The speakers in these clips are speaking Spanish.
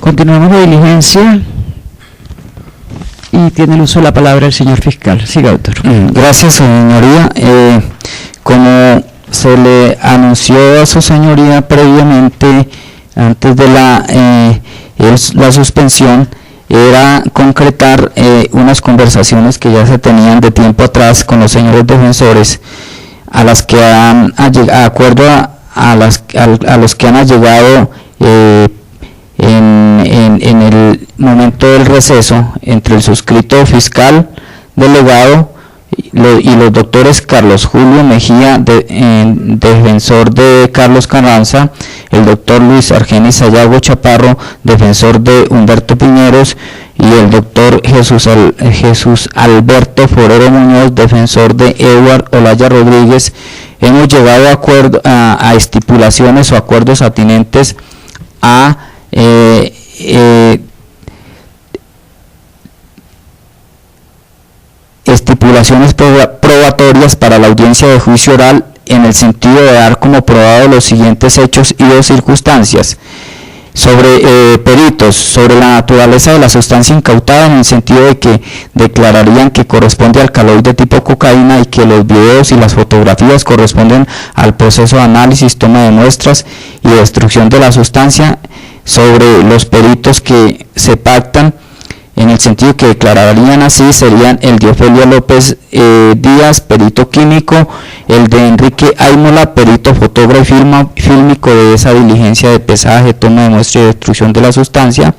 Continuamos la diligencia y tiene el uso de la palabra el señor fiscal. Siga, doctor. Gracias, señoría. Como se le anunció a su señoría previamente, antes de la suspensión, era concretar unas conversaciones que ya se tenían de tiempo atrás con los señores defensores, a las que han acuerdo a los que han llegado en el momento del receso entre el suscrito fiscal delegado y los doctores Carlos Julio Mejía, defensor de Carlos Carranza, el doctor Luis Argenis Sayago Chaparro, defensor de Humberto Piñeros, y el doctor Jesús Alberto Forero Muñoz, defensor de Edward Olaya Rodríguez. Hemos llegado a estipulaciones o acuerdos atinentes a estipulaciones probatorias para la audiencia de juicio oral, en el sentido de dar como probado los siguientes hechos y o circunstancias. Sobre peritos, sobre la naturaleza de la sustancia incautada, en el sentido de que declararían que corresponde al alcaloide tipo cocaína y que los videos y las fotografías corresponden al proceso de análisis, toma de muestras y destrucción de la sustancia. Sobre los peritos que se pactan, en el sentido que declararían así, serían el de Ofelia López Díaz, perito químico, el de Enrique Aymola, perito fotógrafo y fílmico de esa diligencia de pesaje, toma de muestra y destrucción de la sustancia,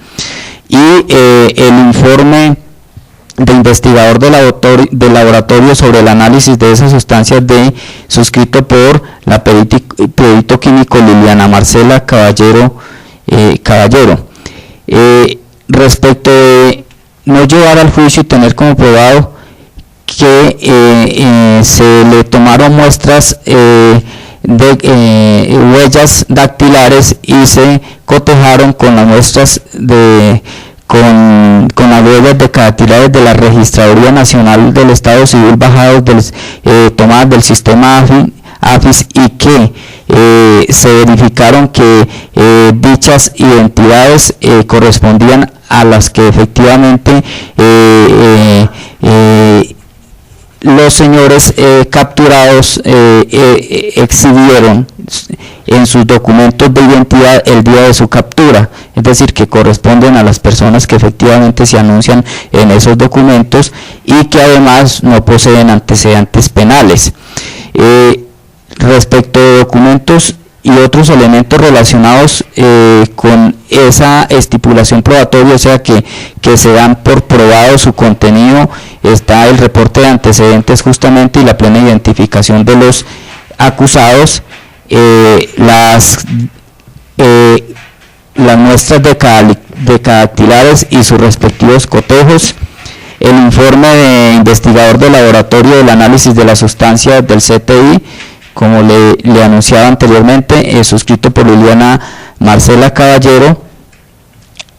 y el informe de investigador del laboratorio sobre el análisis de esas sustancias suscrito por la perito químico Liliana Marcela Caballero. Respecto de no llevar al juicio y tener como probado que se le tomaron muestras de huellas dactilares y se cotejaron con las muestras con las huellas dactilares de la Registraduría Nacional del Estado Civil bajados tomadas del sistema AFIS, y que se verificaron que dichas identidades correspondían a las que efectivamente los señores capturados exhibieron en sus documentos de identidad el día de su captura, es decir, que corresponden a las personas que efectivamente se anuncian en esos documentos y que además no poseen antecedentes penales. Respecto de documentos y otros elementos relacionados con esa estipulación probatoria, o sea que se dan por probado su contenido, está el reporte de antecedentes justamente y la plena identificación de los acusados, las muestras dactilares y sus respectivos cotejos, el informe de investigador del laboratorio del análisis de la sustancia del CTI, como le anunciaba anteriormente, suscrito por Liliana Marcela Caballero,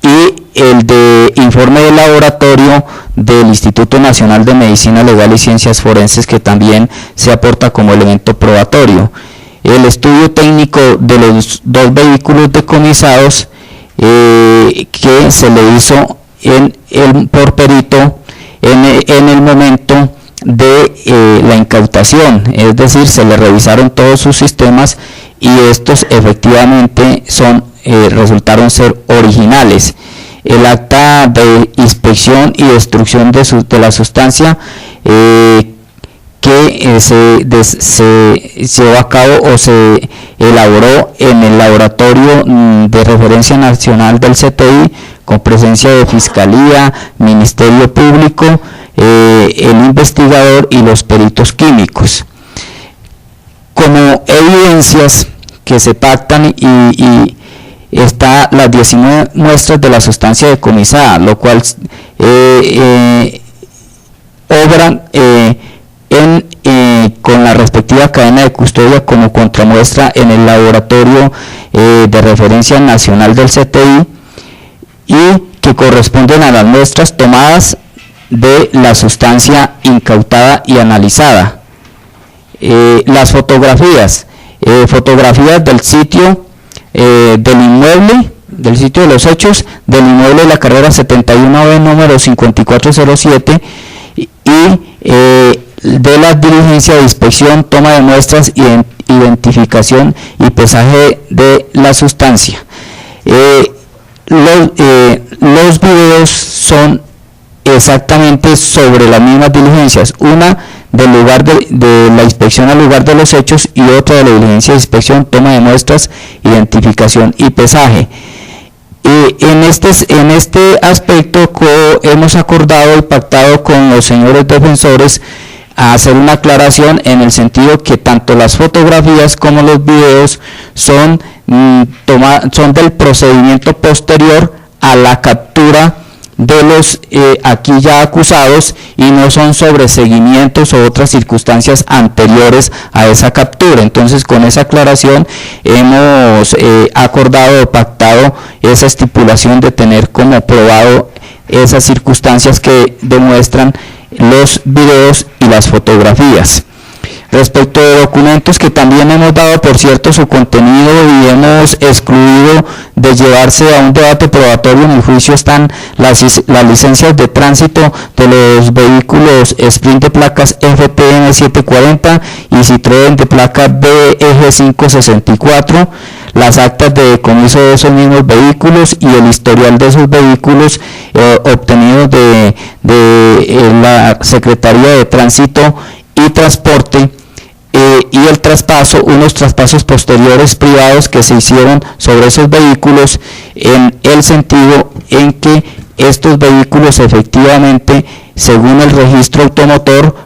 y el de informe del laboratorio del Instituto Nacional de Medicina Legal y Ciencias Forenses, que también se aporta como elemento probatorio. El estudio técnico de los dos vehículos decomisados que se le hizo por perito en el momento de la incautación, es decir, se le revisaron todos sus sistemas y estos efectivamente resultaron ser originales. El acta de inspección y destrucción de la sustancia que se llevó a cabo o se elaboró en el laboratorio de referencia nacional del CTI, con presencia de Fiscalía, Ministerio Público, el investigador y los peritos químicos. Como evidencias que se pactan y está las 19 muestras de la sustancia decomisada, lo cual obran con la respectiva cadena de custodia como contramuestra en el laboratorio de referencia nacional del CTI, y que corresponden a las muestras tomadas de la sustancia incautada y analizada. Las fotografías del sitio del inmueble del sitio de los hechos del inmueble de la carrera 71B número 5407 y de la diligencia de inspección, toma de muestras, identificación y pesaje de la sustancia. Los videos son exactamente sobre las mismas diligencias, una del lugar de la inspección al lugar de los hechos y otra de la diligencia de inspección, toma de muestras, identificación y pesaje. En este aspecto hemos acordado y pactado con los señores defensores a hacer una aclaración en el sentido que tanto las fotografías como los videos son del procedimiento posterior a la captura de los aquí ya acusados y no son sobre seguimientos o otras circunstancias anteriores a esa captura. Entonces, con esa aclaración hemos acordado o pactado esa estipulación de tener como probado esas circunstancias que demuestran los videos y las fotografías. Respecto de documentos que también hemos dado por cierto su contenido y hemos excluido de llevarse a un debate probatorio en el juicio, están las licencias de tránsito de los vehículos Sprint de placas FTN 740 y Citroën de placa BEG 564, las actas de decomiso de esos mismos vehículos y el historial de esos vehículos obtenidos de la Secretaría de Tránsito y Transporte, y el traspaso, unos traspasos posteriores privados que se hicieron sobre esos vehículos, en el sentido en que estos vehículos efectivamente, según el registro automotor,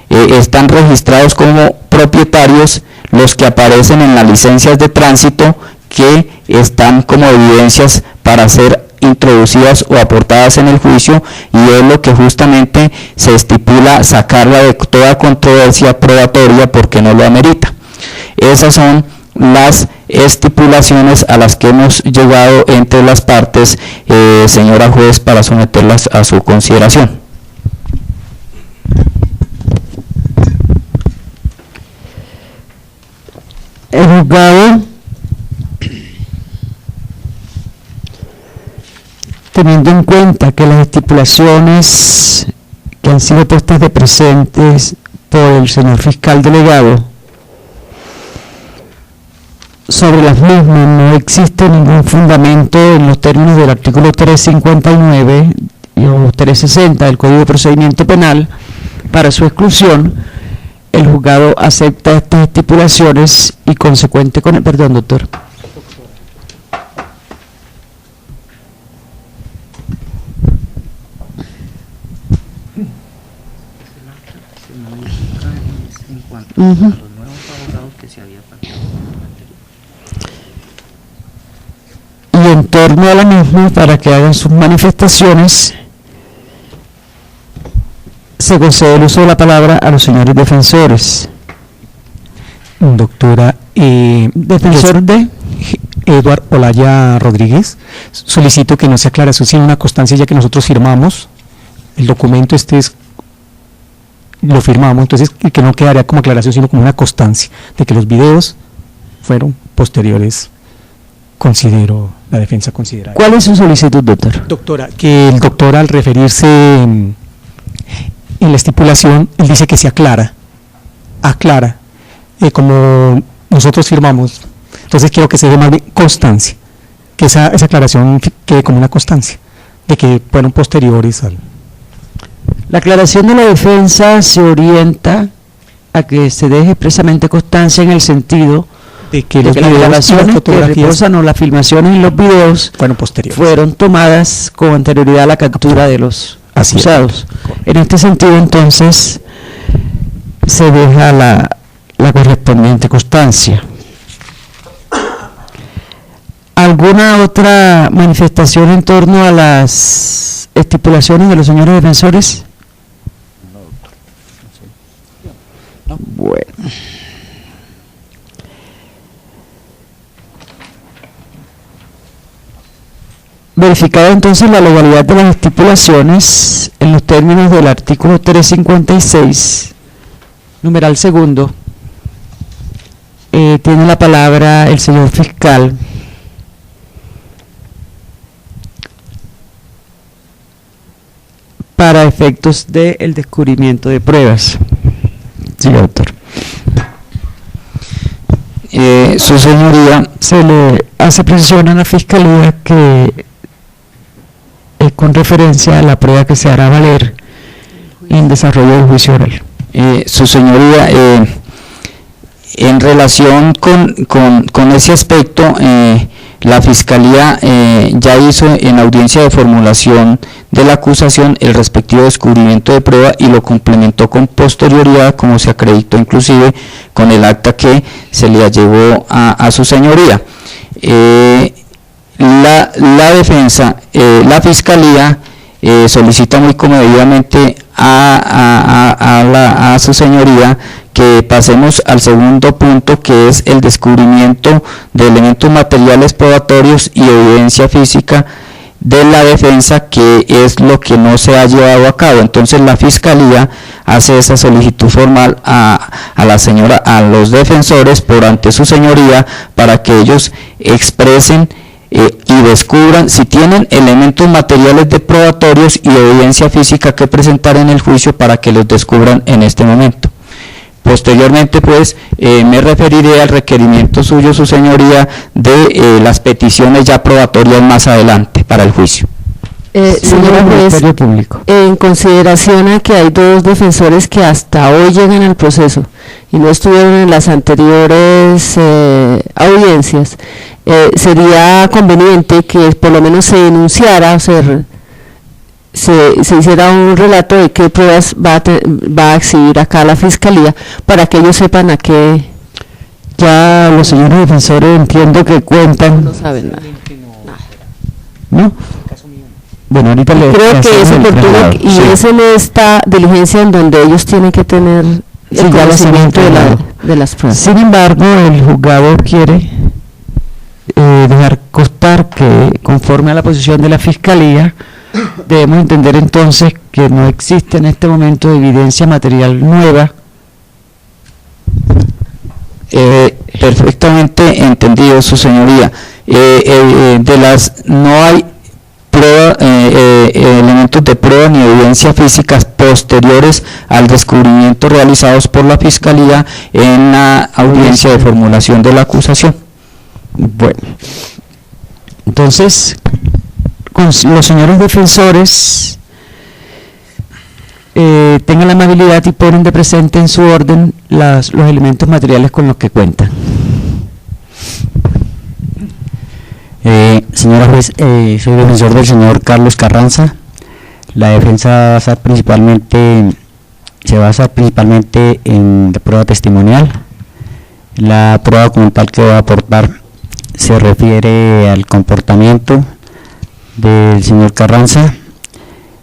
están registrados como propietarios los que aparecen en las licencias de tránsito, que están como evidencias para ser introducidas o aportadas en el juicio, y es lo que justamente se estipula sacarla de toda controversia probatoria porque no lo amerita. Esas son las estipulaciones a las que hemos llegado entre las partes, señora juez, para someterlas a su consideración. El juzgado, teniendo en cuenta que las estipulaciones que han sido puestas de presentes por el señor fiscal delegado, sobre las mismas no existe ningún fundamento en los términos del artículo 359 o 360 del Código de Procedimiento Penal para su exclusión, el juzgado acepta estas estipulaciones y consecuente con el... Perdón, doctor. Y en torno a la misma, para que hagan sus manifestaciones, se concede el uso de la palabra a los señores defensores. Doctora, defensor de Eduardo Olaya Rodríguez, solicito que no se aclare eso sin una constancia, ya que nosotros firmamos el documento, lo firmamos, entonces que no quedaría como aclaración sino como una constancia de que los videos fueron posteriores, considero, la defensa considera. ¿Cuál es su solicitud, doctor? Doctora, que el doctor al referirse en la estipulación, él dice que se aclara, como nosotros firmamos, entonces quiero que se dé más bien constancia, que esa aclaración quede como una constancia, de que fueron posteriores al... La aclaración de la defensa se orienta a que se deje expresamente constancia en el sentido de que las declaraciones que reposan o las filmaciones en los videos fueron tomadas con anterioridad a la captura de los acusados. En este sentido, entonces, se deja la correspondiente constancia. ¿Alguna otra manifestación en torno a las estipulaciones de los señores defensores? Bueno. Verificada entonces la legalidad de las estipulaciones en los términos del artículo 356, numeral segundo, tiene la palabra el señor fiscal efectos del descubrimiento de pruebas. Sí, doctor. Su señoría, Se le hace precisión a la Fiscalía que con referencia a la prueba que se hará valer en desarrollo del juicio oral. su señoría, en relación con ese aspecto, la Fiscalía ya hizo en audiencia de formulación de la acusación el respectivo descubrimiento de prueba y lo complementó con posterioridad, como se acreditó inclusive con el acta que se le allegó a su señoría. La defensa, la Fiscalía solicita muy comedidamente a su señoría que pasemos al segundo punto, que es el descubrimiento de elementos materiales probatorios y evidencia física de la defensa, que es lo que no se ha llevado a cabo. Entonces la Fiscalía hace esa solicitud formal a los defensores por ante su señoría para que ellos expresen y descubran si tienen elementos materiales de probatorios y evidencia física que presentar en el juicio para que los descubran en este momento. Posteriormente, pues, me referiré al requerimiento suyo, su señoría, de las peticiones ya probatorias más adelante para el juicio. Señora juez, en consideración a que hay dos defensores que hasta hoy llegan al proceso y no estuvieron en las anteriores audiencias, sería conveniente que por lo menos se enunciara, o sea, se hiciera un relato de qué pruebas va a exhibir acá la Fiscalía para que ellos sepan a qué. Ya los señores defensores entiendo que cuentan. No saben nada. ¿No? Bueno, ahorita creo que es oportuno y sí. Es en esta diligencia en donde ellos tienen que tener el conocimiento de las pruebas. Sin embargo, el juzgado quiere dejar constar que, conforme a la posición de la Fiscalía, debemos entender entonces que no existe en este momento evidencia material nueva. Perfectamente entendido, su señoría. No hay elementos de prueba ni evidencia físicas posteriores al descubrimiento realizados por la Fiscalía en la audiencia de formulación de la acusación. Bueno, entonces, con los señores defensores tengan la amabilidad y ponen de presente en su orden los elementos materiales con los que cuentan. Señora juez, soy defensor del señor Carlos Carranza. La defensa se basa principalmente en la prueba testimonial. La prueba como tal que voy a aportar se refiere al comportamiento del señor Carranza,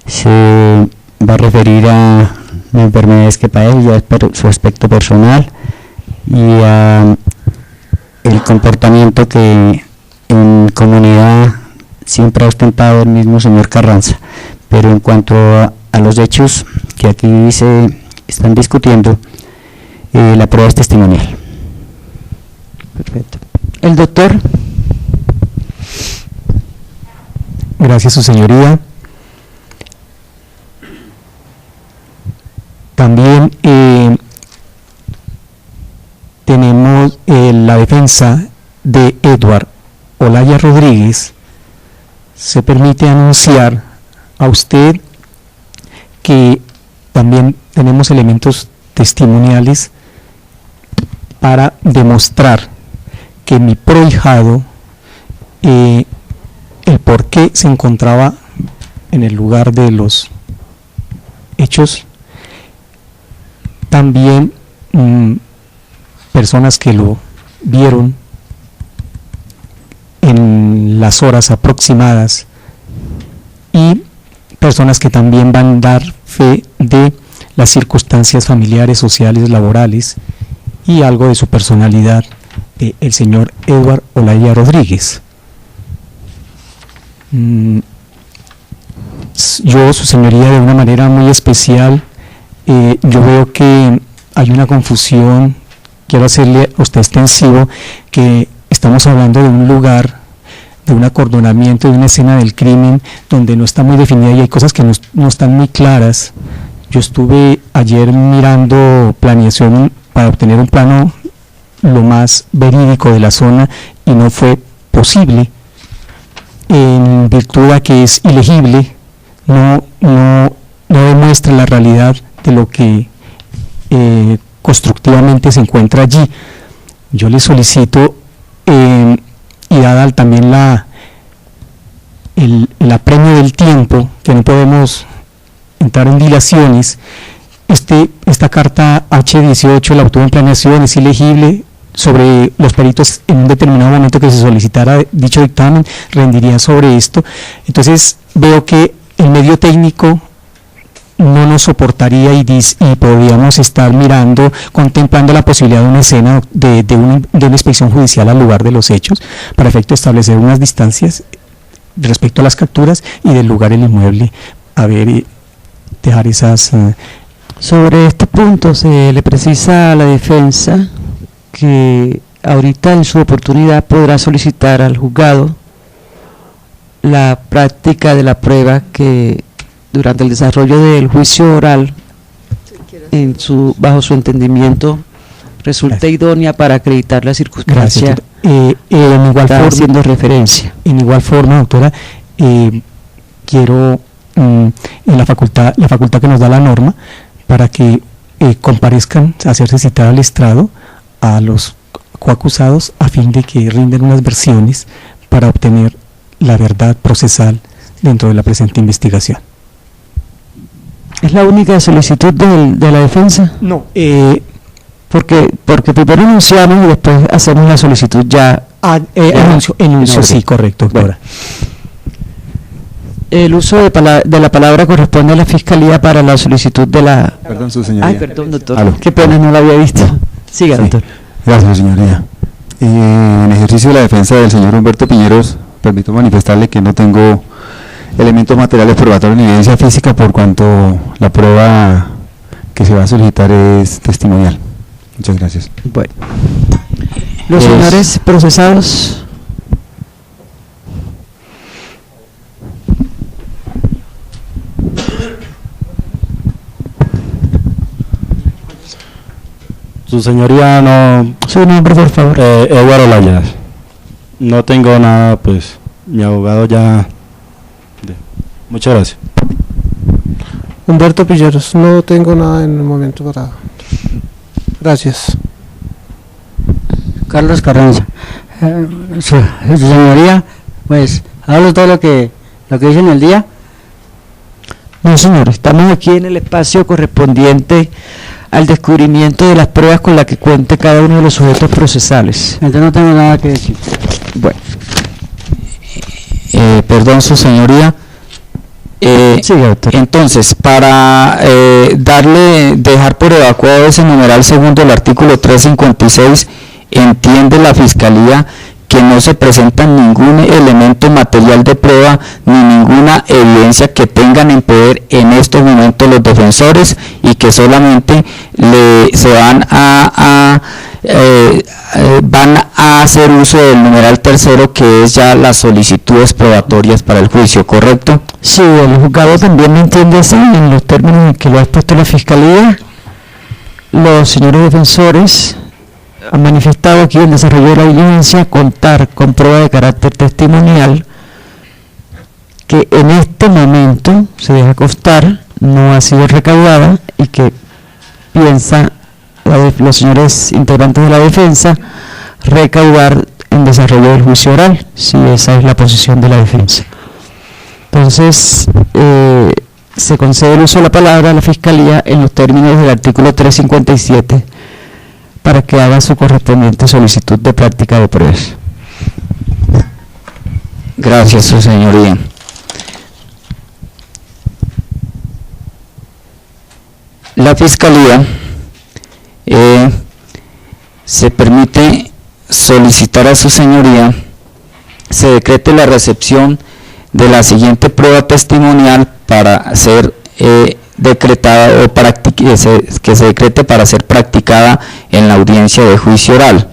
se va a referir a las enfermedades que padece, ya su aspecto personal, y a el comportamiento que en comunidad siempre ha ostentado el mismo señor Carranza. Pero en cuanto a los hechos que aquí se están discutiendo, la prueba es testimonial. Perfecto. El doctor. Gracias, su señoría. También tenemos la defensa de Edward Olaya Rodríguez. Se permite anunciar a usted que también tenemos elementos testimoniales para demostrar que mi prohijado, el por qué se encontraba en el lugar de los hechos, también personas que lo vieron en las horas aproximadas y personas que también van a dar fe de las circunstancias familiares, sociales, laborales y algo de su personalidad del señor Edward Olaya Rodríguez. Yo, su señoría, de una manera muy especial, yo veo que hay una confusión. Quiero hacerle a usted extensivo que estamos hablando de un lugar de un acordonamiento, de una escena del crimen donde no está muy definida y hay cosas que no están muy claras. Yo estuve ayer mirando planeación para obtener un plano lo más verídico de la zona y no fue posible, en virtud a que es ilegible, no demuestra la realidad de lo que constructivamente se encuentra allí. Yo le solicito, y dada también el apremio del tiempo, que no podemos entrar en dilaciones, esta carta H18 la obtuvo en planeación, es ilegible, sobre los peritos en un determinado momento que se solicitara dicho dictamen, rendiría sobre esto. Entonces veo que el medio técnico no nos soportaría y podríamos estar mirando, contemplando la posibilidad de una escena de una inspección judicial al lugar de los hechos, para efecto de establecer unas distancias respecto a las capturas y del lugar del inmueble, a ver y dejar esas... Sobre este punto se le precisa a la defensa que ahorita en su oportunidad podrá solicitar al juzgado la práctica de la prueba que durante el desarrollo del juicio oral, bajo su entendimiento, resulte idónea para acreditar la circunstancia. En igual forma, haciendo referencia. En igual forma, doctora, quiero en la facultad que nos da la norma para que comparezcan a hacerse citar al estrado a los coacusados a fin de que rinden unas versiones para obtener la verdad procesal dentro de la presente investigación. ¿Es la única solicitud de la defensa? No. Porque primero anunciamos y después hacemos la solicitud ya. Enuncio, sí, correcto, doctora. Bueno. El uso de la palabra corresponde a la Fiscalía para la solicitud de la... Perdón, su señoría. Ay, perdón, doctor. Qué pena, no la había visto. Siga, doctor. Gracias, señoría. En ejercicio de la defensa del señor Humberto Piñeros, permito manifestarle que no tengo elementos materiales probatorios ni evidencia física, por cuanto la prueba que se va a solicitar es testimonial. Muchas gracias. Bueno. Los señores procesados. Su señoría, no... Su nombre, por favor. Eduardo Layas. No tengo nada, pues, mi abogado ya... Muchas gracias. Humberto Piñeros, no tengo nada en el momento para... Gracias. Carlos Carranza. Su señoría, pues, hablo todo lo que dice en el día. No, señor, estamos aquí en el espacio correspondiente al descubrimiento de las pruebas con las que cuente cada uno de los sujetos procesales. Entonces no tengo nada que decir. Bueno. Perdón, su señoría. Sí, doctor. Entonces, para dejar por evacuado ese numeral segundo del artículo 356, entiende la Fiscalía que no se presenta ningún elemento material de prueba ni ninguna evidencia que tengan en poder en estos momentos los defensores, y que solamente se van a hacer uso del numeral tercero, que es ya las solicitudes probatorias para el juicio, ¿correcto? Sí, el juzgado también me entiende así, en los términos en que lo ha expuesto la Fiscalía. Los señores defensores han manifestado aquí en desarrollo de la audiencia contar con prueba de carácter testimonial que en este momento se deja constar no ha sido recaudada, y que piensa los señores integrantes de la defensa recaudar en desarrollo del juicio oral, si esa es la posición de la defensa. Entonces se concede el uso de la palabra a la Fiscalía en los términos del artículo 357 para que haga su correspondiente solicitud de práctica de pruebas. Gracias, su señoría. La Fiscalía se permite solicitar a su señoría se decrete la recepción de la siguiente prueba testimonial para ser decretada o que se decrete para ser practicada en la audiencia de juicio oral.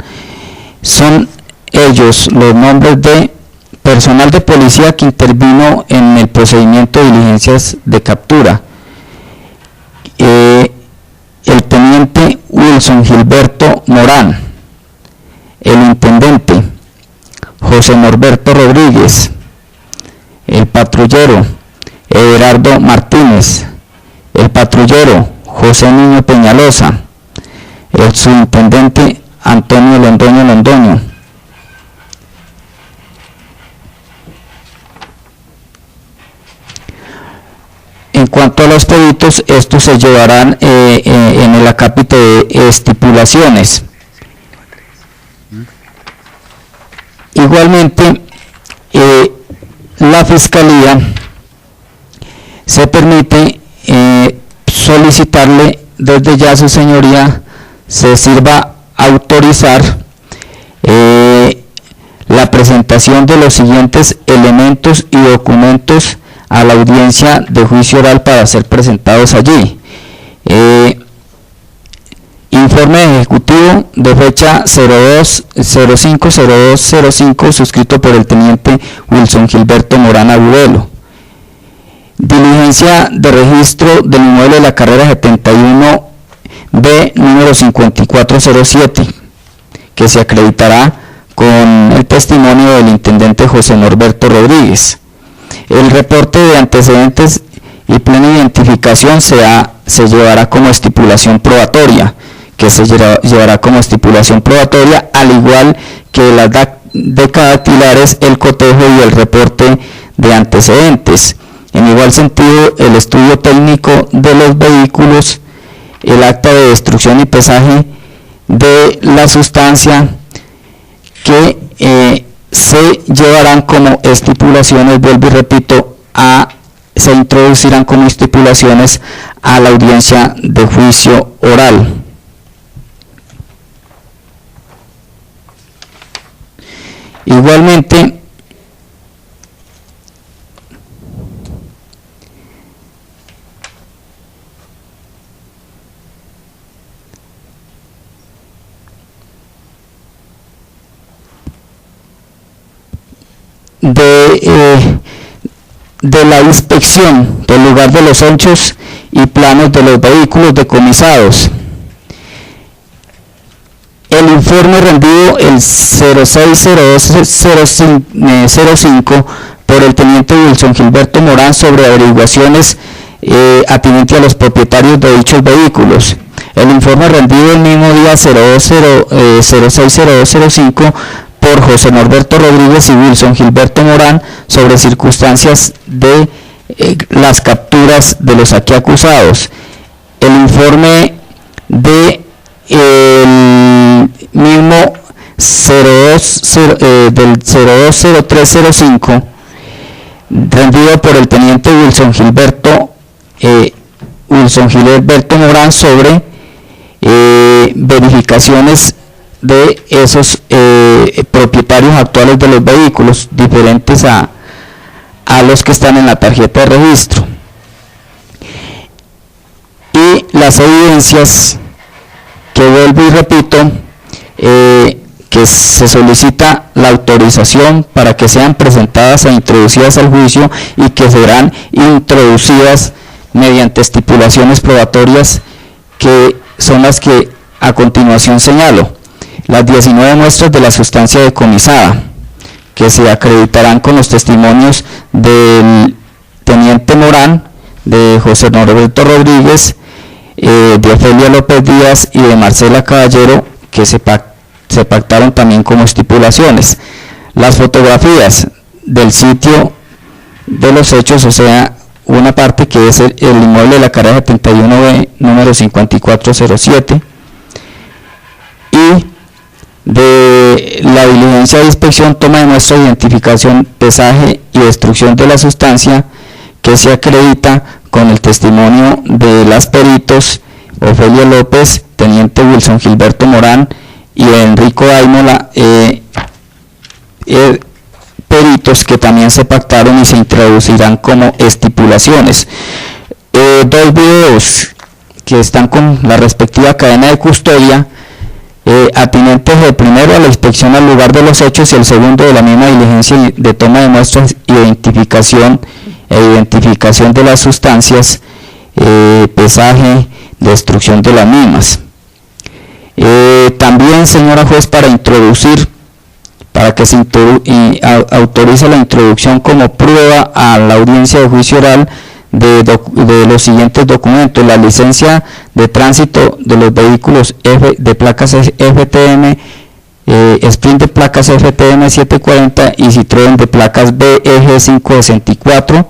Son ellos los nombres de personal de policía que intervino en el procedimiento de diligencias de captura. El teniente Wilson Gilberto Morán, el intendente José Norberto Rodríguez, el patrullero Everardo Martínez, el patrullero José Niño Peñalosa, el subintendente Antonio Londoño. En cuanto a los peritos, estos se llevarán en el acápite de estipulaciones. Igualmente, la Fiscalía se permite solicitarle desde ya a su señoría se sirva autorizar la presentación de los siguientes elementos y documentos a la audiencia de juicio oral para ser presentados allí. Informe ejecutivo de fecha 02-05 suscrito por el teniente Wilson Gilberto Morán Agudelo. Diligencia de registro del inmueble de la carrera 71B número 5407 que se acreditará con el testimonio del intendente José Norberto Rodríguez. El reporte de antecedentes y plena identificación se llevará como estipulación probatoria, al igual que las decadactilares, el cotejo y el reporte de antecedentes. En igual sentido, el estudio técnico de los vehículos, el acta de destrucción y pesaje de la sustancia que se llevarán como estipulaciones, vuelvo y repito, se introducirán como estipulaciones a la audiencia de juicio oral. Igualmente, de la inspección del lugar de los hechos y planos de los vehículos decomisados. El informe rendido el 060205 por el teniente Wilson Gilberto Morán sobre averiguaciones atinentes a los propietarios de dichos vehículos. El informe rendido el mismo día 060205 por José Norberto Rodríguez y Wilson Gilberto Morán sobre circunstancias de las capturas de los aquí acusados. El informe de el mismo 020305 rendido por el teniente Wilson Gilberto Morán sobre verificaciones de esos propietarios actuales de los vehículos diferentes a los que están en la tarjeta de registro, y las evidencias que vuelvo y repito que se solicita la autorización para que sean presentadas e introducidas al juicio y que serán introducidas mediante estipulaciones probatorias, que son las que a continuación señalo. Las 19 muestras de la sustancia decomisada, que se acreditarán con los testimonios del teniente Morán, de José Norberto Rodríguez, de Ofelia López Díaz y de Marcela Caballero, que se pactaron también como estipulaciones. Las fotografías del sitio de los hechos, o sea, una parte que es el inmueble de la carrera 71B número 5407, y de la diligencia de inspección, toma de muestra, identificación, pesaje y destrucción de la sustancia, que se acredita con el testimonio de las peritos Ofelia López, teniente Wilson Gilberto Morán y Enrico Aimola, peritos que también se pactaron y se introducirán como estipulaciones. Dos videos que están con la respectiva cadena de custodia, atinentes el primero a la inspección al lugar de los hechos y el segundo de la misma diligencia de toma de muestras, identificación de las sustancias, pesaje, destrucción de las mismas. También, señora juez, para que se autorice la introducción como prueba a la audiencia de juicio oral de los siguientes documentos: la licencia de tránsito de los vehículos de placas FTM, Sprint de placas FTM 740 y Citroën de placas BEG 564,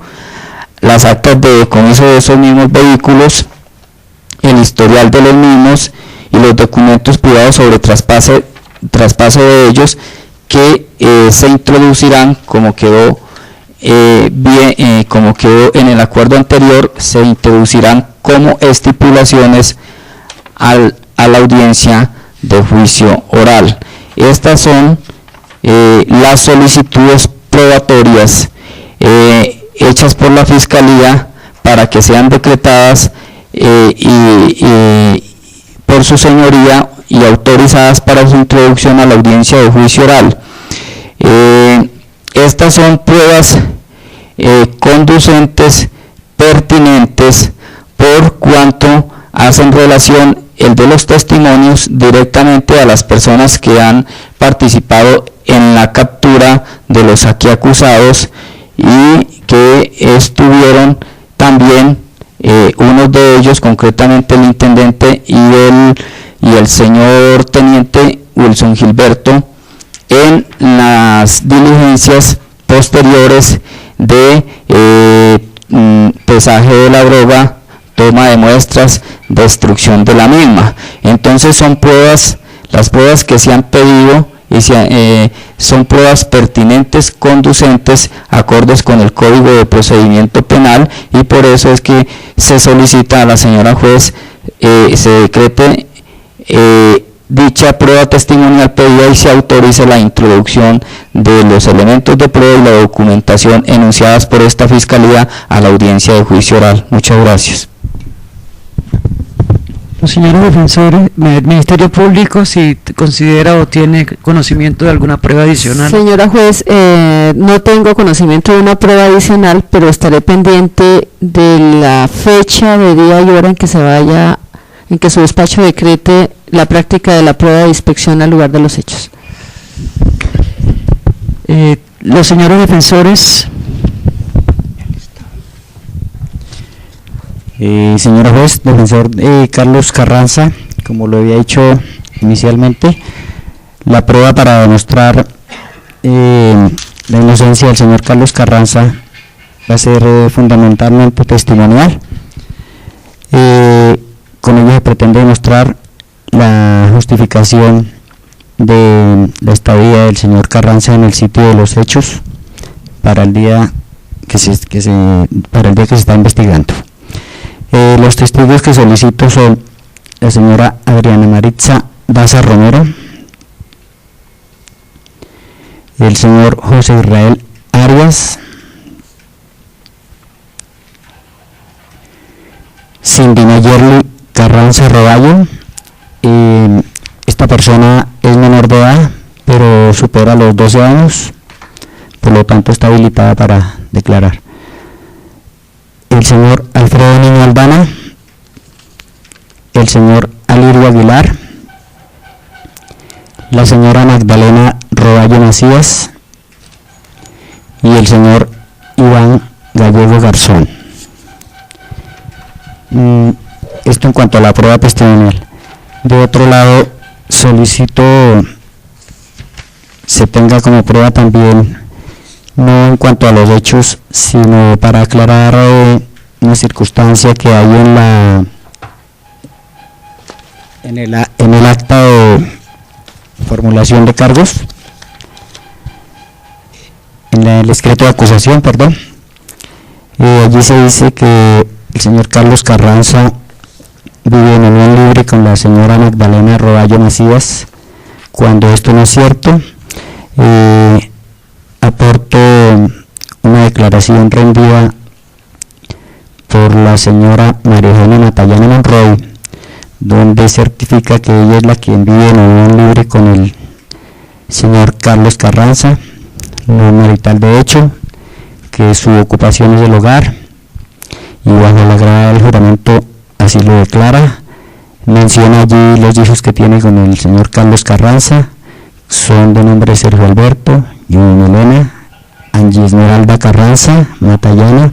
las actas de decomiso de esos mismos vehículos, el historial de los mismos y los documentos privados sobre traspaso de ellos, que se introducirán como quedó en el acuerdo anterior, se introducirán como estipulaciones a la audiencia de juicio oral. Estas son las solicitudes probatorias hechas por la Fiscalía para que sean decretadas por su señoría y autorizadas para su introducción a la audiencia de juicio oral. Estas son pruebas conducentes, pertinentes, por cuanto hacen relación el de los testimonios directamente a las personas que han participado en la captura de los aquí acusados y que estuvieron también, unos de ellos, concretamente el intendente y el señor teniente Wilson Gilberto, en las diligencias posteriores de pesaje de la droga, toma de muestras, destrucción de la misma. Entonces son pruebas, las pruebas que se han pedido y son pruebas pertinentes, conducentes, acordes con el Código de Procedimiento Penal, y por eso es que se solicita a la señora juez se decrete dicha prueba testimonial pedida y se autorice la introducción de los elementos de prueba y la documentación enunciadas por esta Fiscalía a la audiencia de juicio oral. Muchas gracias. Señores defensores, el Ministerio Público, si considera o tiene conocimiento de alguna prueba adicional. Señora juez, no tengo conocimiento de una prueba adicional, pero estaré pendiente de la fecha, de día y hora en que su despacho decrete la práctica de la prueba de inspección al lugar de los hechos. Los señores defensores. Señora juez, defensor Carlos Carranza, como lo había dicho inicialmente, la prueba para demostrar la inocencia del señor Carlos Carranza va a ser fundamentalmente testimonial. Con ello se pretende demostrar la justificación de la estadía del señor Carranza en el sitio de los hechos para el día que se está investigando. Los testigos que solicito son la señora Adriana Maritza Daza Romero, el señor José Israel Arias, Cindy Nayerli Carranza Roballo. Esta persona es menor de edad, pero supera los 12 años, por lo tanto está habilitada para declarar. El señor Alfredo Niño Aldana, el señor Alirio Aguilar, la señora Magdalena Roballo Macías y el señor Iván Gallego Garzón. Esto en cuanto a la prueba testimonial. De otro lado, solicito se tenga como prueba también, no en cuanto a los hechos, sino para aclarar una circunstancia que hay en el acta de formulación de cargos, en el escrito de acusación, perdón. Allí se dice que el señor Carlos Carranza vive en unión libre con la señora Magdalena Roballo Macías, cuando esto no es cierto. Aporto una declaración rendida por la señora María Eugenia Matallana Monroy, donde certifica que ella es la quien vive en unión libre con el señor Carlos Carranza, no marital de hecho, que su ocupación es el hogar, y bajo la grada del juramento así lo declara. Menciona allí los hijos que tiene con el señor Carlos Carranza, son de nombre Sergio Alberto, Judy Milena, Angie Esmeralda Carranza Matallana,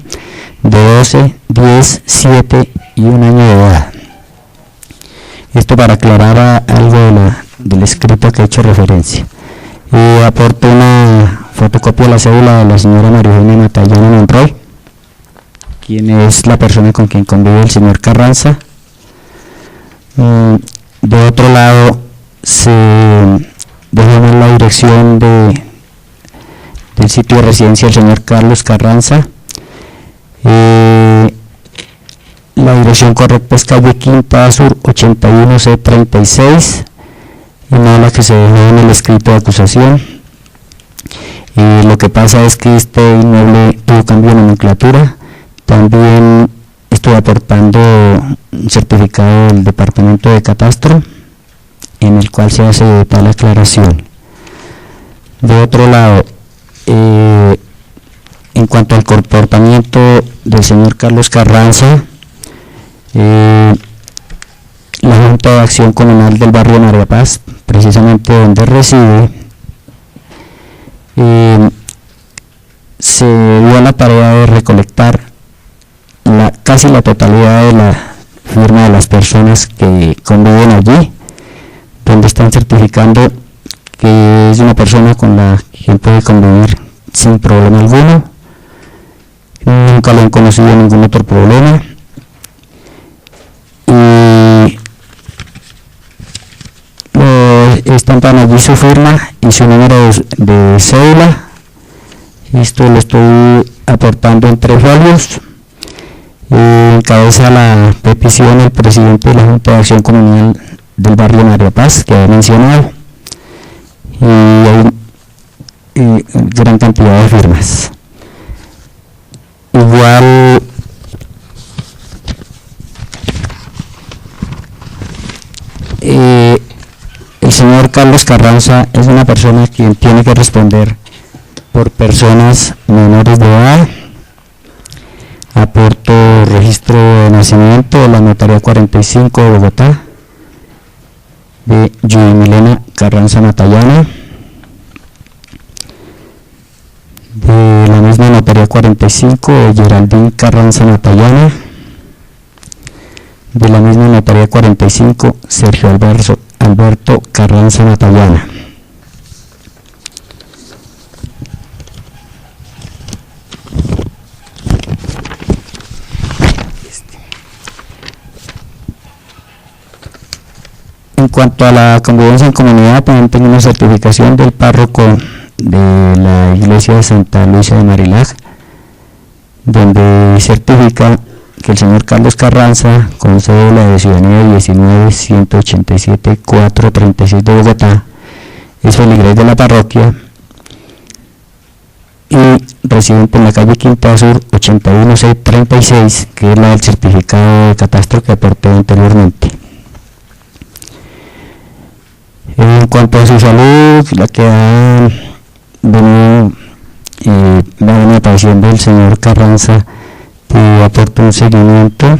de 12, 10, 7 y 1 año de edad. Esto para aclarar algo del escrito que he hecho referencia. Aporto una fotocopia de la cédula de la señora María Eugenia Matallana Monroy, quien es la persona con quien convive el señor Carranza. De otro lado, se deja ver la dirección del sitio de residencia del señor Carlos Carranza. La dirección correcta es calle Quinta Sur 81C36, y no la que se dejó en el escrito de acusación. Lo que pasa es que este inmueble tuvo cambio de nomenclatura. También estuve aportando un certificado del Departamento de Catastro, en el cual se hace tal aclaración. De otro lado, en cuanto al comportamiento del señor Carlos Carranza, la Junta de Acción Comunal del barrio María Paz, precisamente donde reside, se dio a la tarea de recolectar casi la totalidad de la firma de las personas que conviven allí, donde están certificando que es una persona con la que puede convivir sin problema alguno, nunca lo han conocido ningún otro problema, y estampan allí su firma y su número de cédula. Esto lo estoy aportando en 3 folios. Encabeza la petición el presidente de la Junta de Acción Comunal del barrio María Paz, que he mencionado, y hay gran cantidad de firmas. Igual el señor Carlos Carranza es una persona quien tiene que responder por personas menores de edad. Aporto registro de nacimiento de la Notaría 45 de Bogotá, de Judy Milena Carranza Matallana, de la misma Notaría 45 de Geraldine Carranza Matallana, de la misma Notaría 45 Sergio Alberto Carranza Matallana. En cuanto a la convivencia en comunidad, también tengo una certificación del párroco de la iglesia de Santa Lucia de Marilag, donde certifica que el señor Carlos Carranza, con cédula de ciudadanía 19-187-436 de Bogotá, es feligrés de la parroquia y residente en la calle Quinta Sur 81C36, que es la del certificado de catastro que aporté anteriormente. En cuanto a su salud, la que ha venido apareciendo el señor Carranza, aporta un seguimiento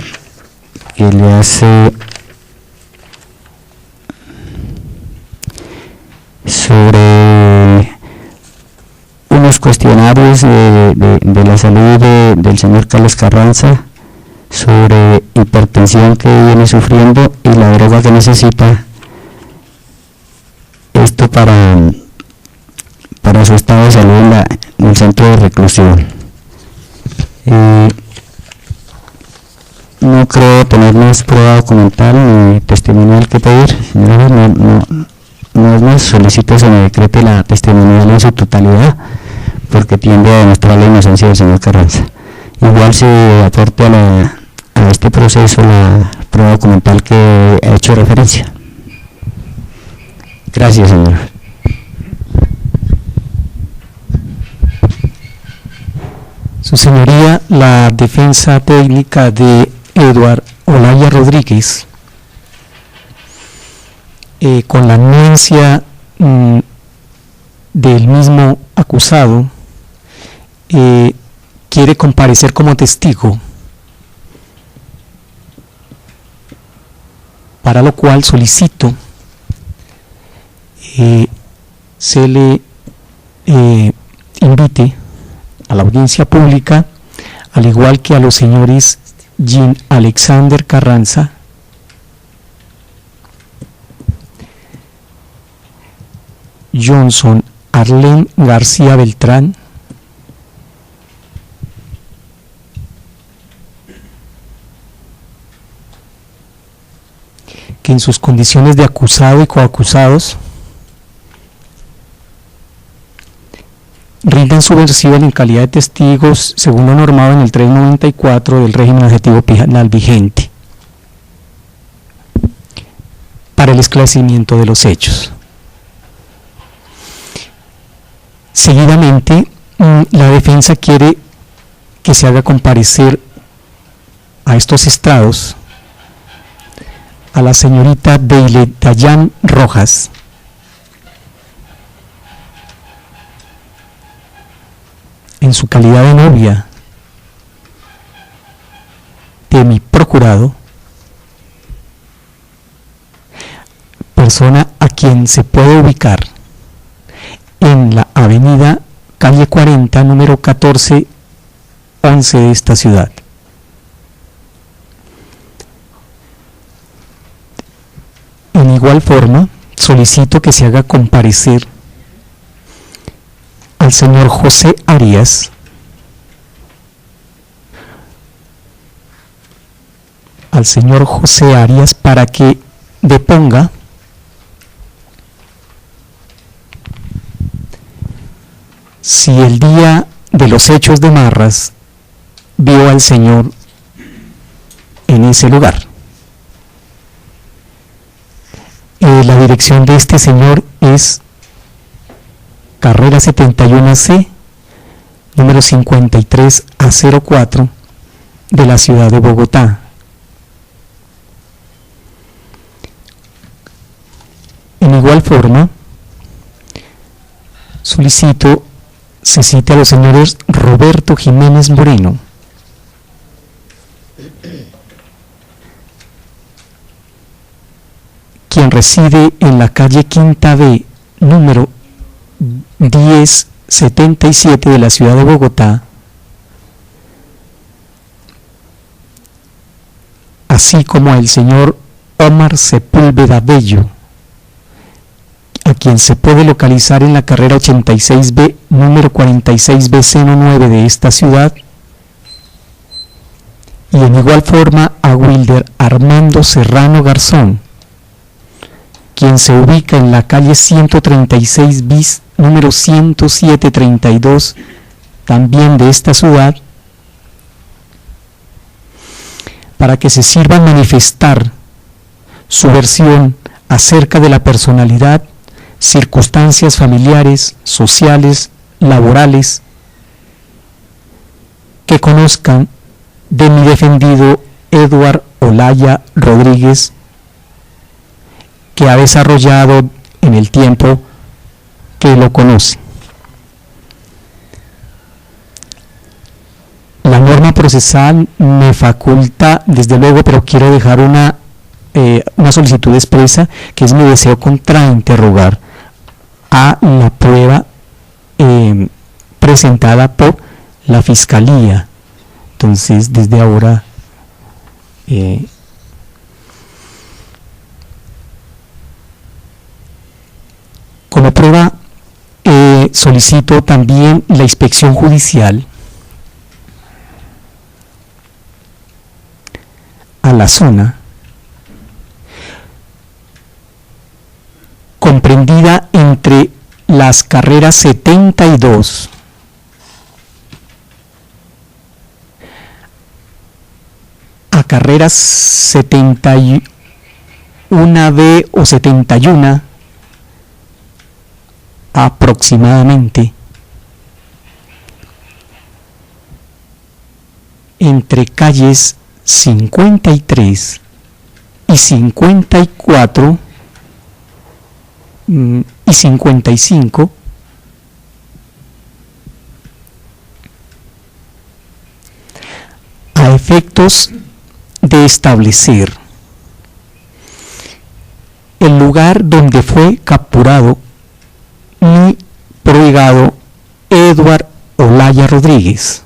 que le hace sobre unos cuestionarios de la salud del señor Carlos Carranza, sobre hipertensión que viene sufriendo y la droga que necesita. Esto para su estado de salud en el centro de reclusión. No creo tener más prueba documental ni testimonial que pedir, señora. No es más, solicito que se me decrete la testimonial en su totalidad, porque tiende a demostrar la inocencia del señor Carranza. Igual se aporte a este proceso la prueba documental que he hecho referencia. Gracias, señor. Su señoría, la defensa técnica de Eduard Olaya Rodríguez. con la anuencia del mismo acusado, quiere comparecer como testigo, para lo cual solicito se le invite a la audiencia pública, al igual que a los señores Jean Alexander Carranza, Johnson Arlene García Beltrán, que en sus condiciones de acusado y coacusados rindan su versión en calidad de testigos según lo normado en el 394 del régimen adjetivo penal vigente para el esclarecimiento de los hechos. Seguidamente, la defensa quiere que se haga comparecer a estos estrados a la señorita Deile Dayan Rojas, en su calidad de novia de mi procurado, persona a quien se puede ubicar en la avenida calle 40, número 1411 de esta ciudad. En igual forma, solicito que se haga comparecer al señor José Arias, para que deponga si el día de los hechos de Marras vio al señor en ese lugar. La dirección de este señor es Carrera 71C, número 53A04 de la ciudad de Bogotá. En igual forma, solicito se cite a los señores Roberto Jiménez Moreno, quien reside en la calle Quinta B, número 1077 de la ciudad de Bogotá, así como el señor Omar Sepúlveda Bello, a quien se puede localizar en la carrera 86B, número 46B09 de esta ciudad, y en igual forma a Wilder Armando Serrano Garzón, quien se ubica en la calle 136 bis, número 10732, también de esta ciudad, para que se sirva a manifestar su versión acerca de la personalidad, circunstancias familiares, sociales, laborales, que conozcan de mi defendido Eduard Olaya Rodríguez, que ha desarrollado en el tiempo que lo conoce. La norma procesal me faculta, desde luego, pero quiero dejar una solicitud expresa, que es mi deseo contrainterrogar a la prueba presentada por la Fiscalía. Entonces, desde ahora como prueba solicito también la inspección judicial a la zona comprendida entre las carreras 72 a carreras 71B o 71 aproximadamente, entre calles 53 y 54 y 55 a efectos de establecer el lugar donde fue capturado y prohigado Edward Olaya Rodríguez,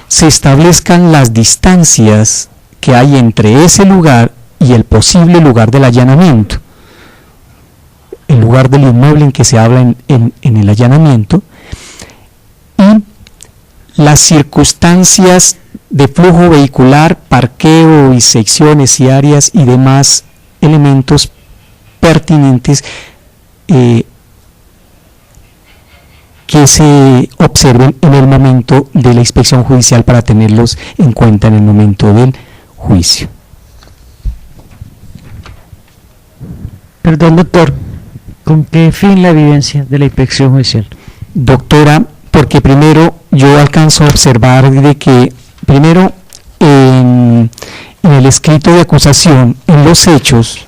se establezcan las distancias que hay entre ese lugar y el posible lugar del allanamiento, el lugar del inmueble en que se habla en el allanamiento, y las circunstancias de flujo vehicular, parqueo y secciones y áreas y demás elementos pertinentes que se observen en el momento de la inspección judicial para tenerlos en cuenta en el momento del juicio. Perdón, doctor, ¿con qué fin la evidencia de la inspección judicial? Doctora, porque primero yo alcanzo a observar de que, primero, en el escrito de acusación, en los hechos,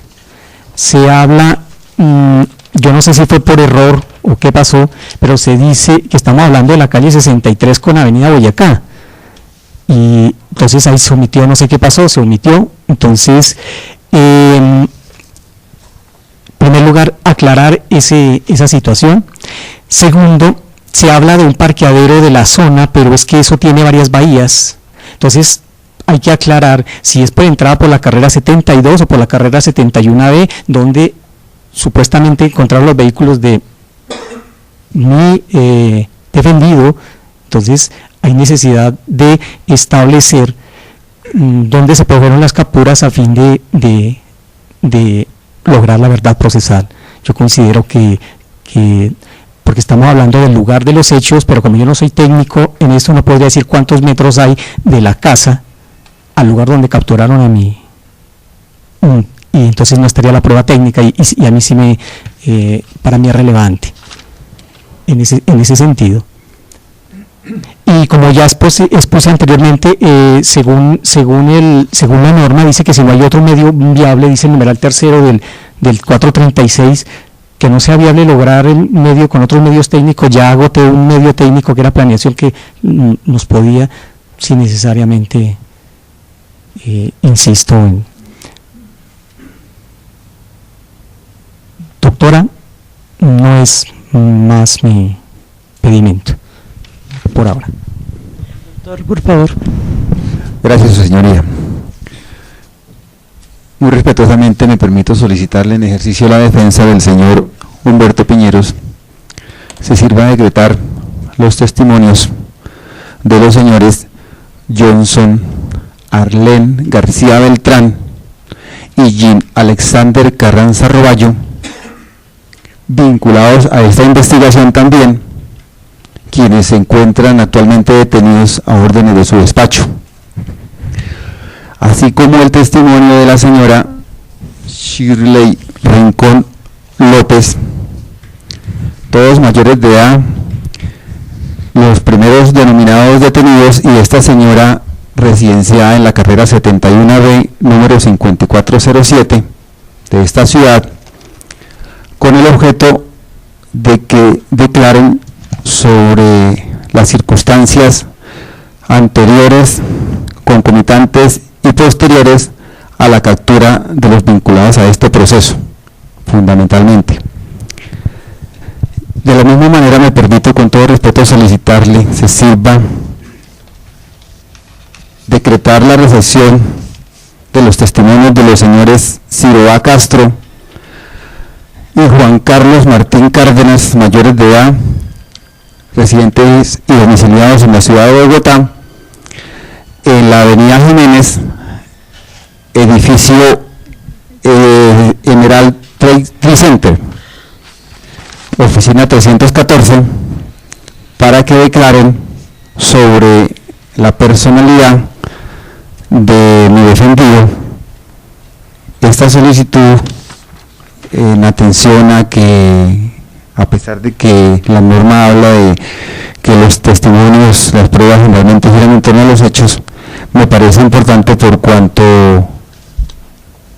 se habla, yo no sé si fue por error o qué pasó, pero se dice que estamos hablando de la calle 63 con Avenida Boyacá, y entonces ahí se omitió, no sé qué pasó, se omitió. Entonces, en primer lugar, aclarar esa situación. Segundo, se habla de un parqueadero de la zona, pero es que eso tiene varias bahías, entonces hay que aclarar si es por entrada por la carrera 72 o por la carrera 71B, donde supuestamente encontraron los vehículos de mi defendido. Entonces hay necesidad de establecer dónde se produjeron las capturas a fin de lograr la verdad procesal. Yo considero que porque estamos hablando del lugar de los hechos, pero como yo no soy técnico en esto, no podría decir cuántos metros hay de la casa al lugar donde capturaron a mí, y entonces no estaría la prueba técnica, y a mí sí para mí es relevante en ese sentido. Y como ya expuse anteriormente, según la norma, dice que si no hay otro medio viable, dice el numeral tercero del 436, que no sea viable lograr el medio con otros medios técnicos, ya agoté un medio técnico que era planeación, que nos podía, sin necesariamente, insisto, doctora, no es más mi pedimento por ahora. Doctor, por favor. Gracias, su señoría. Muy respetuosamente me permito solicitarle en ejercicio de la defensa del señor Humberto Piñeros se sirva a decretar los testimonios de los señores Johnson Arlén García Beltrán y Jean Alexander Carranza Roballo, vinculados a esta investigación también, quienes se encuentran actualmente detenidos a órdenes de su despacho, así como el testimonio de la señora Shirley Rincón López, todos mayores de edad, los primeros denominados detenidos, y esta señora residenciada en la carrera 71B, número 5407 de esta ciudad, con el objeto de que declaren sobre las circunstancias anteriores, concomitantes y posteriores a la captura de los vinculados a este proceso, fundamentalmente. De la misma manera me permito con todo respeto solicitarle se sirva decretar la recepción de los testimonios de los señores Ciro A. Castro y Juan Carlos Martín Cárdenas, mayores de edad, residentes y domiciliados en la ciudad de Bogotá, en la avenida Jiménez, edificio Emerald Trade Center, oficina 314, para que declaren sobre la personalidad de mi defendido. Esta solicitud, en atención a que, a pesar de que la norma habla de que los testimonios, las pruebas generalmente giran en torno a los hechos, me parece importante por cuanto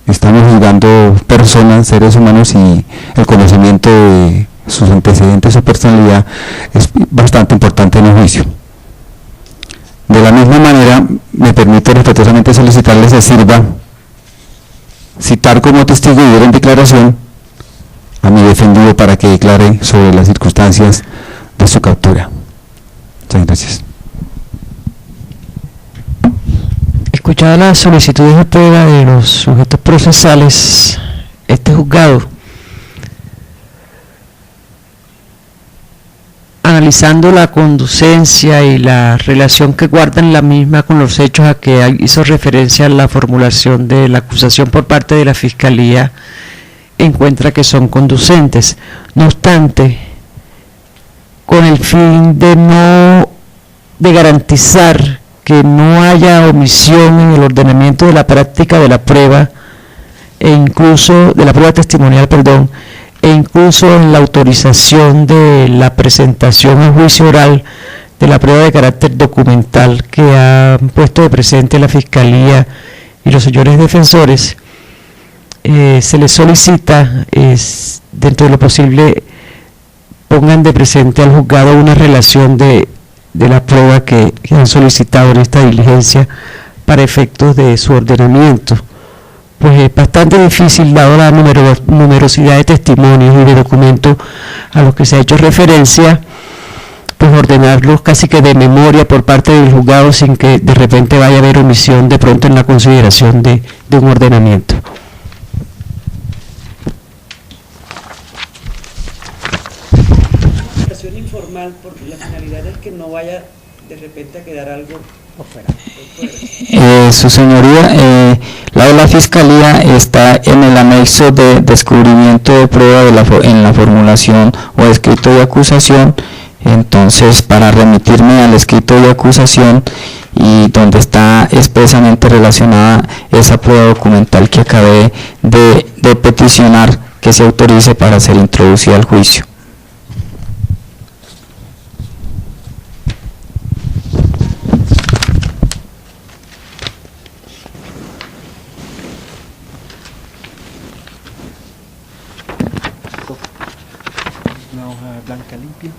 estamos juzgando personas, seres humanos, y el conocimiento de sus antecedentes o personalidad es bastante importante en el juicio. De la misma manera, me permito respetuosamente solicitarles se sirva citar como testigo y ver en declaración a mi defendido para que declare sobre las circunstancias de su captura. Muchas gracias. Escuchada las solicitudes de prueba de los sujetos procesales, este juzgado, analizando la conducencia y la relación que guardan la misma con los hechos a que hizo referencia a la formulación de la acusación por parte de la Fiscalía, encuentra que son conducentes. No obstante, con el fin de garantizar que no haya omisión en el ordenamiento de la práctica de la prueba, e incluso de la prueba testimonial, e incluso en la autorización de la presentación en juicio oral de la prueba de carácter documental que han puesto de presente la Fiscalía y los señores defensores, se les solicita, dentro de lo posible, pongan de presente al juzgado una relación de la prueba que han solicitado en esta diligencia para efectos de su ordenamiento. Pues es bastante difícil, dado la numerosidad de testimonios y de documentos a los que se ha hecho referencia, pues ordenarlos casi que de memoria por parte del juzgado sin que de repente vaya a haber omisión de pronto en la consideración de un ordenamiento. Informal, porque la finalidad es que no vaya de repente a quedar algo por fuera. Su señoría, la de la Fiscalía está en el anexo de descubrimiento de prueba en la formulación o escrito de acusación. Entonces, para remitirme al escrito de acusación y donde está expresamente relacionada esa prueba documental que acabé de peticionar que se autorice para ser introducida al juicio. Una hoja blanca limpia.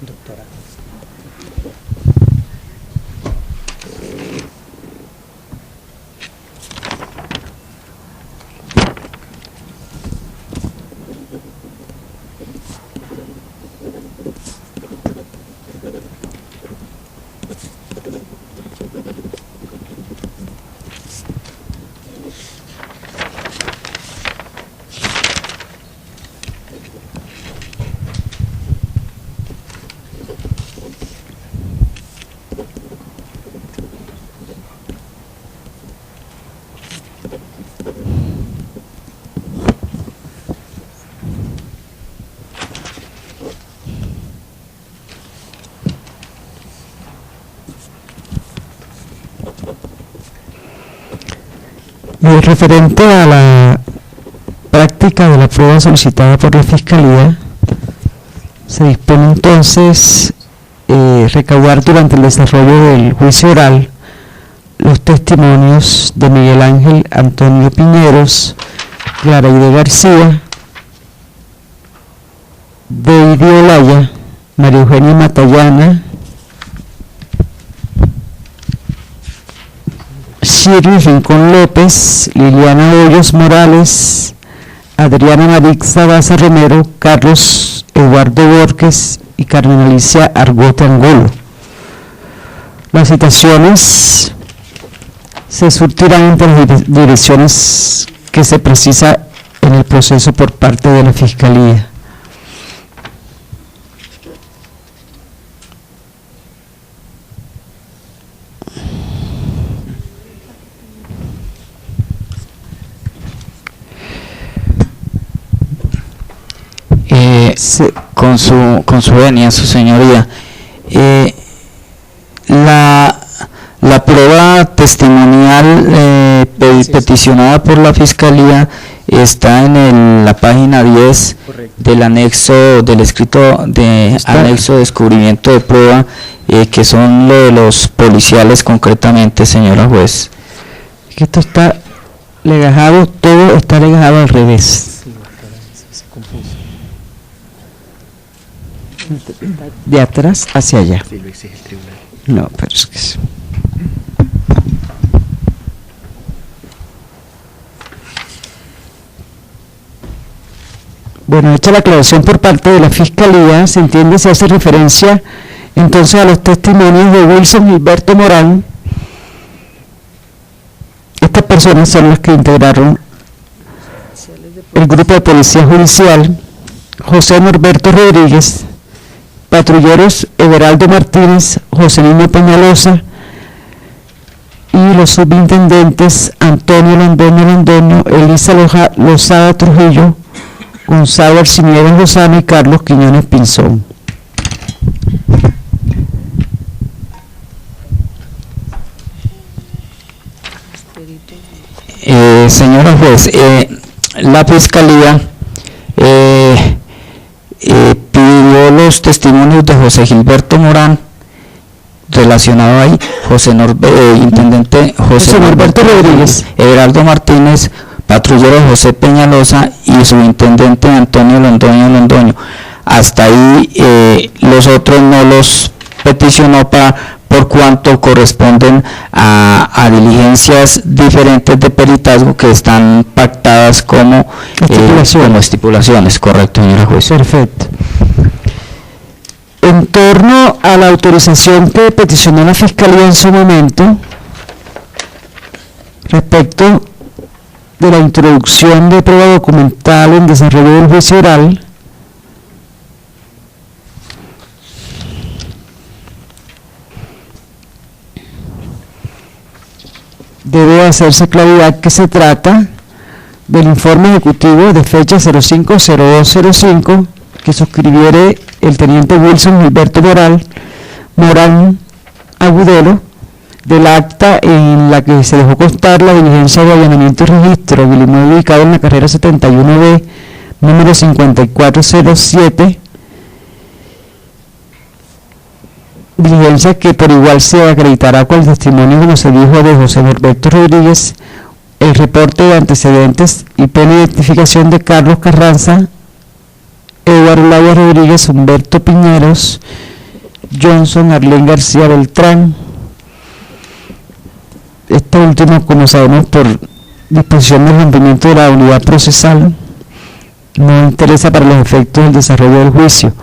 Doctora. Y referente a la práctica de la prueba solicitada por la Fiscalía, se dispone entonces recaudar durante el desarrollo del juicio oral los testimonios de Miguel Ángel Antonio Piñeros, Claraide García, Deidi Olaya, María Eugenia Matallana, Shirley Rincón López, Liliana Hoyos Morales, Adriana Marixa Baza Romero, Carlos Eduardo Borges y Carmen Alicia Argote Angulo. Las citaciones se surtirán entre las direcciones que se precisa en el proceso por parte de la Fiscalía. Con su venia, su señoría, la prueba testimonial peticionada por la Fiscalía está en la página 10 del anexo del escrito de anexo de descubrimiento de prueba, que son lo de los policiales concretamente, señora juez. Que esto está legajado, todo está legajado al revés. De atrás hacia allá. Sí, lo exige el tribunal. No, pero es que sí. Bueno, hecha la aclaración por parte de la Fiscalía, se entiende, se hace referencia entonces a los testimonios de Wilson Gilberto Morán. Estas personas son las que integraron el grupo de policía judicial. José Norberto Rodríguez, patrulleros Everaldo Martínez, José Niño Peñalosa y los subintendentes Antonio Londoño, Elisa Lozada Trujillo, Gonzalo Arciniegas Lozano y Carlos Quiñones Pinzón. Señora juez, la Fiscalía pidió los testimonios de José Gilberto Morán, relacionado ahí, intendente José Norberto Rodríguez, Everaldo Martínez, patrullero José Peñalosa y subintendente Antonio Londoño. Hasta ahí los otros no los peticionó por cuanto corresponden a diligencias diferentes de peritazgo que están pactadas como estipulaciones, correcto, señora juez. Perfecto. En torno a la autorización que peticionó la Fiscalía en su momento, respecto de la introducción de prueba documental en desarrollo del juicio oral, debe hacerse claridad que se trata del informe ejecutivo de fecha 05/02/05 que suscribiere el teniente Wilson Gilberto Morán Agudelo, del acta en la que se dejó constar la diligencia de allanamiento y registro del inmueble ubicado en la carrera 71B, número 5407, diligencia que por igual se acreditará con el testimonio, como se dijo, de José Norberto Rodríguez, el reporte de antecedentes y plena identificación de Carlos Carranza, Eduardo Laura Rodríguez, Humberto Piñeros, Johnson Arlén García Beltrán. Este último, como sabemos, por disposición del rompimiento de la unidad procesal, no interesa para los efectos del desarrollo del juicio.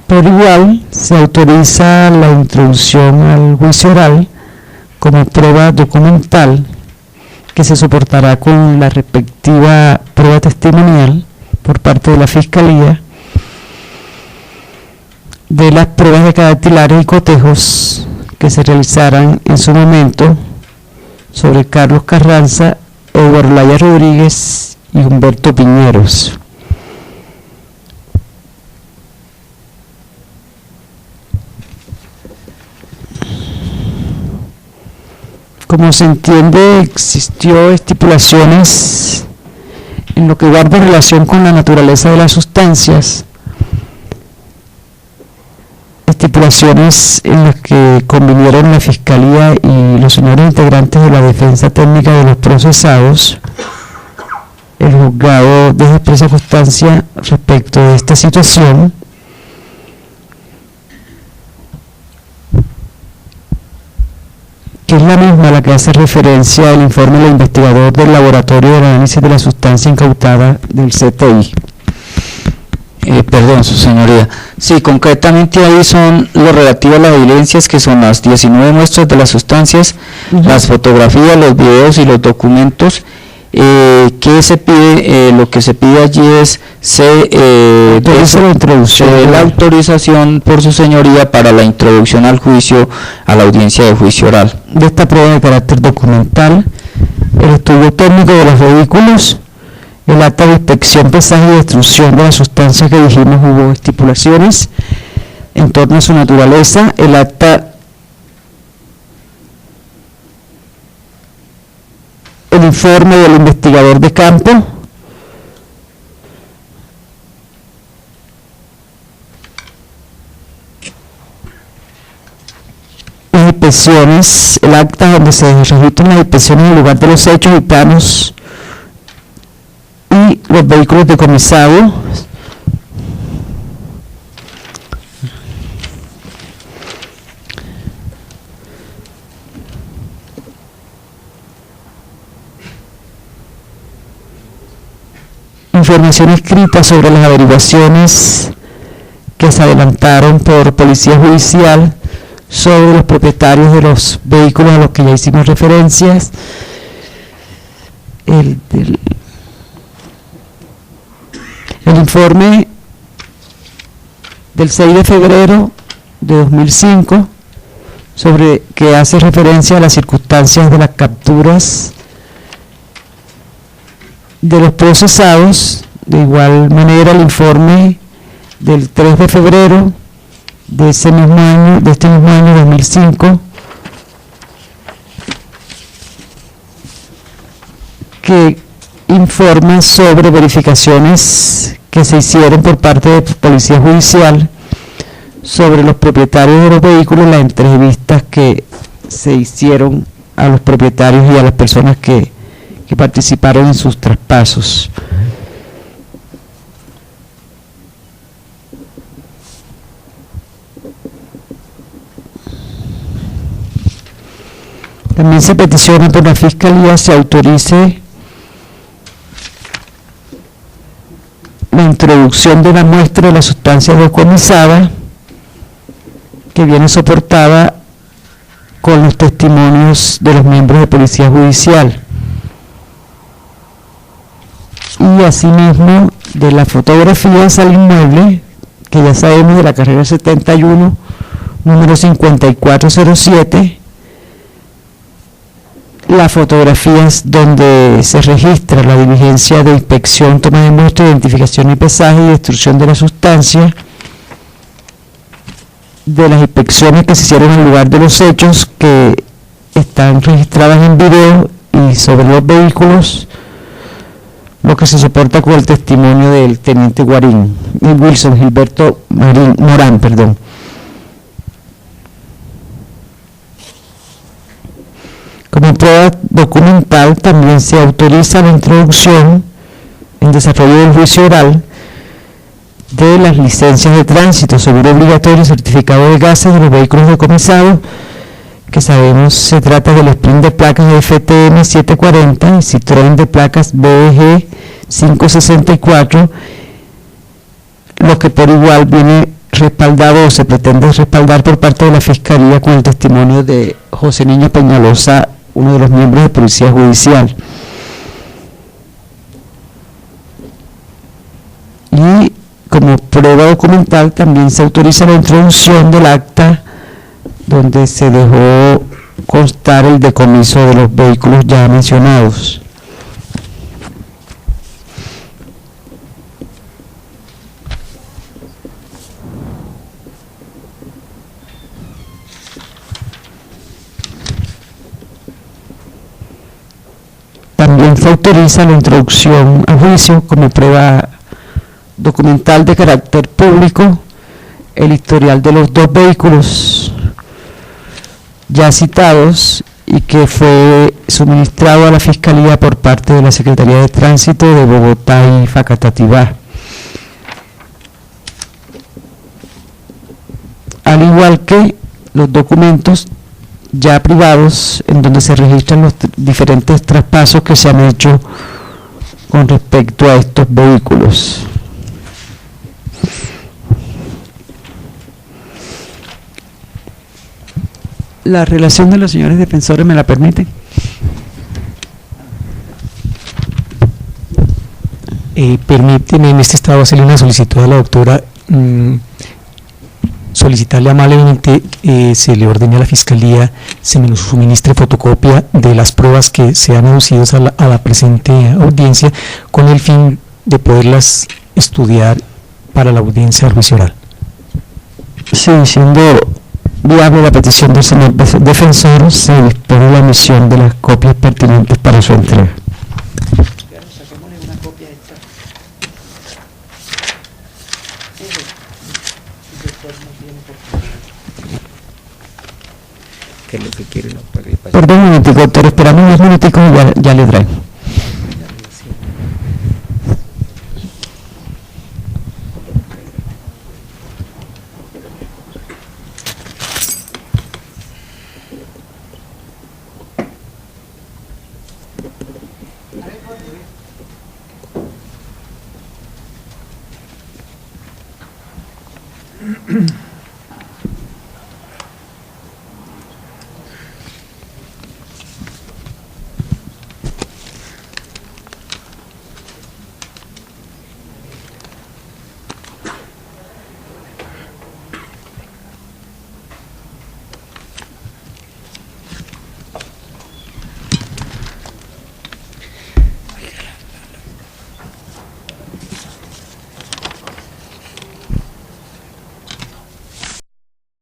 Por igual, se autoriza la introducción al juicio oral como prueba documental que se soportará con la respectiva prueba testimonial por parte de la Fiscalía de las pruebas de cadactilares y cotejos que se realizaran en su momento sobre Carlos Carranza, Eduardo Rodríguez y Humberto Piñeros. Como se entiende, existió estipulaciones en lo que guarda relación con la naturaleza de las sustancias, estipulaciones en las que convinieron la Fiscalía y los señores integrantes de la defensa técnica de los procesados. El juzgado deja expresa constancia respecto de esta situación, que es la misma a la que hace referencia el informe del investigador del Laboratorio de Análisis de la Sustancia Incautada del CTI. Perdón, su señoría. Sí, concretamente ahí son lo relativo a las evidencias, que son las 19 muestras de las sustancias, las fotografías, los videos y los documentos. ¿Qué se pide? Lo que se pide allí es la autorización por su señoría para la introducción al juicio, a la audiencia de juicio oral. De esta prueba de carácter documental, el estudio técnico de los vehículos, el acta de inspección, pesaje y destrucción de las sustancias que dijimos, hubo estipulaciones en torno a su naturaleza, el acta, el informe del investigador de campo, las inspecciones, el acta donde se registran las inspecciones en el lugar de los hechos y planos, y los vehículos decomisados, información escrita sobre las averiguaciones que se adelantaron por Policía Judicial sobre los propietarios de los vehículos a los que ya hicimos referencias, el informe del 6 de febrero de 2005 sobre que hace referencia a las circunstancias de las capturas de los procesados. De igual manera, el informe del 3 de febrero de este mismo año 2005, que informa sobre verificaciones que se hicieron por parte de Policía Judicial sobre los propietarios de los vehículos, las entrevistas que se hicieron a los propietarios y a las personas que participaron en sus traspasos. También se peticiona por la Fiscalía se autorice la introducción de la muestra de la sustancia decomisada, que viene soportada con los testimonios de los miembros de Policía Judicial, y asimismo de las fotografías al inmueble, que ya sabemos, de la carrera 71, número 5407, las fotografías donde se registra la diligencia de inspección, toma de muestra, identificación y pesaje y destrucción de la sustancia, de las inspecciones que se hicieron en el lugar de los hechos, que están registradas en video, y sobre los vehículos, lo que se soporta con el testimonio del teniente Gilberto Morán. Como prueba documental, también se autoriza la introducción en desarrollo del juicio oral de las licencias de tránsito, seguro obligatorio y certificado de gases de los vehículos decomisados, que sabemos se trata del Sprint de placas FTM 740 y Citroën de placas BG 564, lo que por igual viene respaldado o se pretende respaldar por parte de la Fiscalía con el testimonio de José Niño Peñalosa, uno de los miembros de Policía Judicial. Y como prueba documental también se autoriza la introducción del acta donde se dejó constar el decomiso de los vehículos ya mencionados. También se autoriza la introducción a juicio como prueba documental de carácter público el historial de los dos vehículos ya citados y que fue suministrado a la Fiscalía por parte de la Secretaría de Tránsito de Bogotá y Facatativá. Al igual que los documentos ya privados en donde se registran los diferentes traspasos que se han hecho con respecto a estos vehículos. La relación de los señores defensores me la permite. Permíteme en este estado hacerle una solicitud a la doctora, solicitarle amablemente se le ordene a la Fiscalía se me suministre fotocopia de las pruebas que sean aducidas a la presente audiencia con el fin de poderlas estudiar para la audiencia del juicio oral. Sí, siendo viable la petición del señor defensor, se dispone la emisión de las copias pertinentes para su entrega. Saquémosle una copia a esta. ¿Qué es lo que quiere? Perdón un momentico, doctor, esperamos unos minuticos y ya le traigo. Mm-hmm.